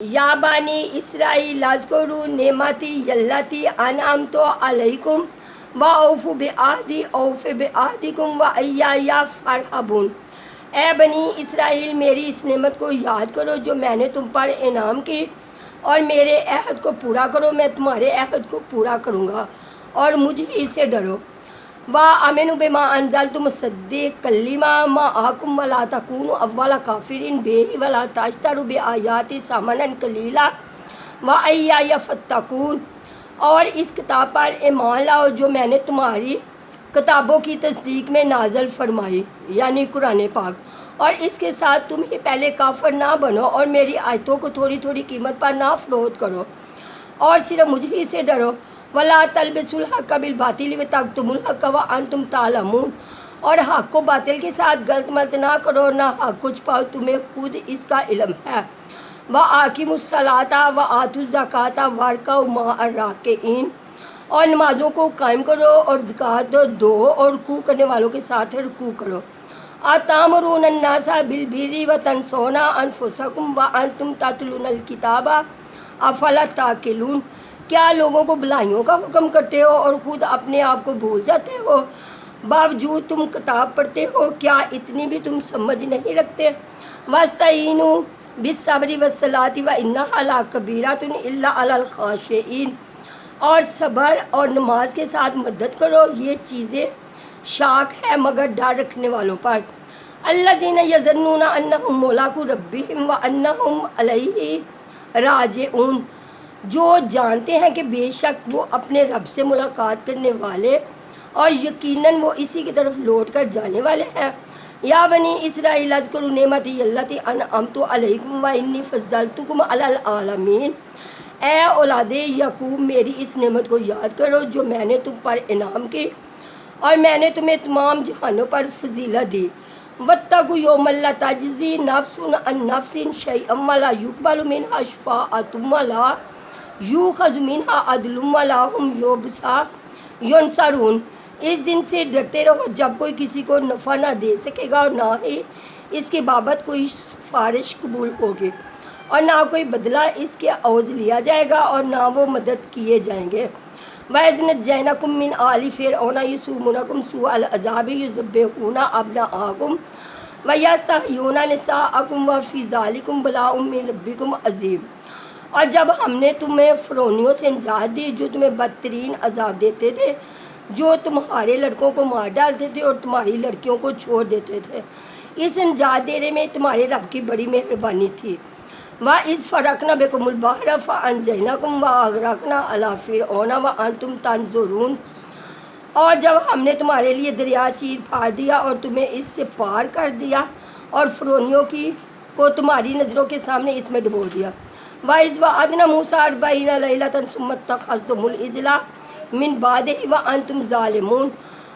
یا بانی اسرائیل اذکروا نعمتی التی انعمت علیکم واوفوا بعہدی اوف بعہدکم وایایا فارہبون۔ اے بنی اسرائیل، میری اس نعمت کو یاد کرو جو میں نے تم پر انعام کی، اور میرے عہد کو پورا کرو، میں تمہارے عہد کو پورا کروں گا، اور مجھ ہی سے ڈرو۔ وآمنوا بما انزلت مصدقا لما معکم ولا تکونوا اول کافر بہ ولا تشتروا بآیاتی ثمنا قلیلا وایایا فاتقون۔ اور اس کتاب پر ایمان لاؤ جو میں نے تمہاری کتابوں کی تصدیق میں نازل فرمائی، یعنی قرآن پاک، اور اس کے ساتھ تم ہی پہلے کافر نہ بنو اور میری آیتوں کو تھوڑی تھوڑی قیمت پر نہ فروخت کرو، اور صرف مجھ ہی سے ڈرو۔ وَلَا تَلْبِسُوا الْحَقَّ بِالْبَاطِلِ وَتَكْتُمُوا الْحَقَّ وَأَنْتُمْ تَعْلَمُونَ۔ اور حق کو باطل کے ساتھ غلط ملت نہ کرو، نہ حق کو چھپاؤ، تمہیں خود اس کا علم ہے۔ وَأَقِیمُوا الصَّلَاةَ وَآتُوا الزَّکَاةَ وَارْکَعُوا مَعَ الرَّاکعِینَ۔ اور نمازوں کو قائم کرو اور زکوٰۃ دو اور رکوع کرنے والوں کے ساتھ رکوع کرو۔ أَتَأْمُرُونَ النَّاسَ بِالْبِرِّ وَتَنْسَوْنَ أَنفُسَکُم وَأَنْتُمْ تَتْلُونَ الْکِتَابَ أَفَلَا تَعْقِلُونَ۔ کیا لوگوں کو بھلائیوں کا حکم کرتے ہو اور خود اپنے آپ کو بھول جاتے ہو؟ باوجود تم کتاب پڑھتے ہو، کیا اتنی بھی تم سمجھ نہیں رکھتے؟ وَاسْتَعِینُوا بِالصَّبْرِ وَالصَّلَاةِ وَإِنَّہَا لَکَبِیرَۃٌ إِلَّا عَلَى الْخَاشِعِینَ۔ اور صبر اور نماز کے ساتھ مدد کرو، یہ چیزیں شاق ہے مگر ڈر رکھنے والوں پر۔ الَّذِینَ یَظُنُّونَ أَنَّہُم مُّلاقُو رَبِّہِم وَأَنَّہُم إِلَیہِ راجعون۔ جو جانتے ہیں کہ بے شک وہ اپنے رب سے ملاقات کرنے والے، اور یقیناً وہ اسی کی طرف لوٹ کر جانے والے ہیں۔ یا بنی اسرائیل اذکروا نعمتی التی انعمت علیکم وانی فضلتکم علی العالمین۔ اے اولاد یعقوب، میری اس نعمت کو یاد کرو جو میں نے تم پر انعام کی، اور میں نے تمہیں تمام جہانوں پر فضیلت دی۔ واتقوا یوما لا تجزی نفس عن نفس شیئا ولا یقبل منها شفاعۃ ولا یؤخذ منها عدل ولا هم ینصرون۔ اس دن سے ڈرتے رہو جب کوئی کسی کو نفع نہ دے سکے گا، اور نہ ہی اس کی بابت کوئی سفارش قبول ہوگی، اور نہ کوئی بدلہ اس کے عوض لیا جائے گا، اور نہ وہ مدد کیے جائیں گے۔ وَإِذْ نَجَّيْنَاکُم مِّنْ آلِ فِرْعَوْنَ یَسُومُونَکُم سُوءَ الْعَذَابِ یُذَبِّحُونَ أَبْنَاءَکُم وَیَسْتَحْیُونَ نِسَاءَکُم وَفِی ذَلِکُم بَلَاءٌ مِّن رَبِّکُم عَظِیمٌ۔ اور جب ہم نے تمہیں فرعونیوں سے نجات دی جو تمہیں بدترین عذاب دیتے تھے، جو تمہارے لڑکوں کو مار ڈالتے تھے اور تمہاری لڑکیوں کو چھوڑ دیتے تھے، اس نجات دینے میں تمہارے رب کی بڑی مہربانی تھی۔ وَإِذْ فَرَقْنَا بِكُمُ الْبَحْرَ فَأَنجَیْنَاکُم وَأَغْرَقْنَا آلَ فِرْعَوْنَ وَأَنْتُمْ تَنظُرُونَ۔ اور جب ہم نے تمہارے لیے دریا چیر پھاڑ دیا اور تمہیں اس سے پار کر دیا، اور فرعونیوں کو تمہاری نظروں کے سامنے اس میں ڈبو دیا۔ وَإِذْ وَعَدْنَا مُوسَىٰ 40 لَیْلَةً ثُمَّ اتَّخَذْتُمُ الْعِجْلَ مِن بَعْدِهِ وَأَنْتُمْ ظَالِمُونَ۔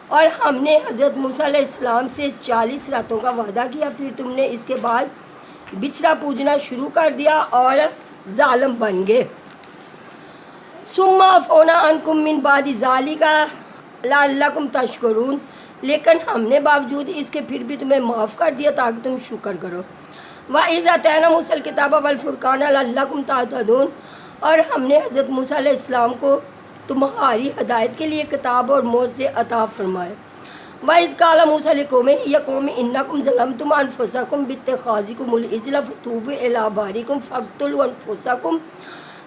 اور ہم نے حضرت موسیٰ علیہ السلام سے 40 راتوں کا وعدہ کیا، پھر تم نے اس کے بعد بچھڑا پوجنا شروع کر دیا اور ظالم بن گئے۔ ثُمَّ عَفَوْنَا عَنْکُم مِّن بَعْدِ ذَلِکَ لَعَلَّکُم تَشْکُرُونَ۔ لیکن ہم نے باوجود اس کے پھر بھی تمہیں معاف کر دیا تاکہ تم شکر کرو۔ وَإِذْ آتَيْنَا مُوسَىٰ الْکِتَابَ وَالْفُرْقَانَ لَعَلَّکُم تَہْتَدُونَ۔ اور ہم نے حضرت موسیٰ علیہ السلام کو تمہاری ہدایت کے لیے کتاب اور موعظے عطا فرمائے۔ وَإِذْ قَالَ مُوسَىٰ لِقَوْمِهِ يَا قَوْمِ إِنَّکُمْ ظَلَمْتُمْ أَنفُسَکُم بِاتِّخَاذِکُمُ الْعِجْلَ فَتُوبُوا إِلَىٰ بَارِئِکُمْ فَاقْتُلُوا أَنفُسَکُم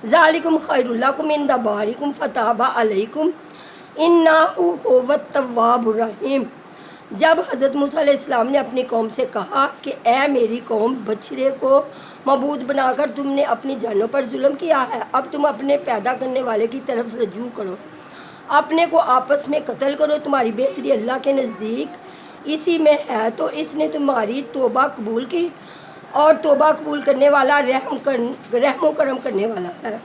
ذَٰلِکُمْ خَیْرٌ لَکُمْ عِندَ بَارِئِکُمْ فَتَابَ عَلَیکُمْ إِنَّہُ هُوَ التَّوَّابُ الرَّحِیمُ۔ جب حضرت موسیٰ علیہ السلام نے اپنی قوم سے کہا کہ اے میری قوم، بچھڑے کو معبود بنا کر تم نے اپنی جانوں پر ظلم کیا ہے، اب تم اپنے پیدا کرنے والے کی طرف رجوع کرو، اپنے کو آپس میں قتل کرو، تمہاری بہتری اللہ کے نزدیک اسی میں ہے، تو اس نے تمہاری توبہ قبول کی، اور توبہ قبول کرنے والا رحم و کرم کرنے والا ہے۔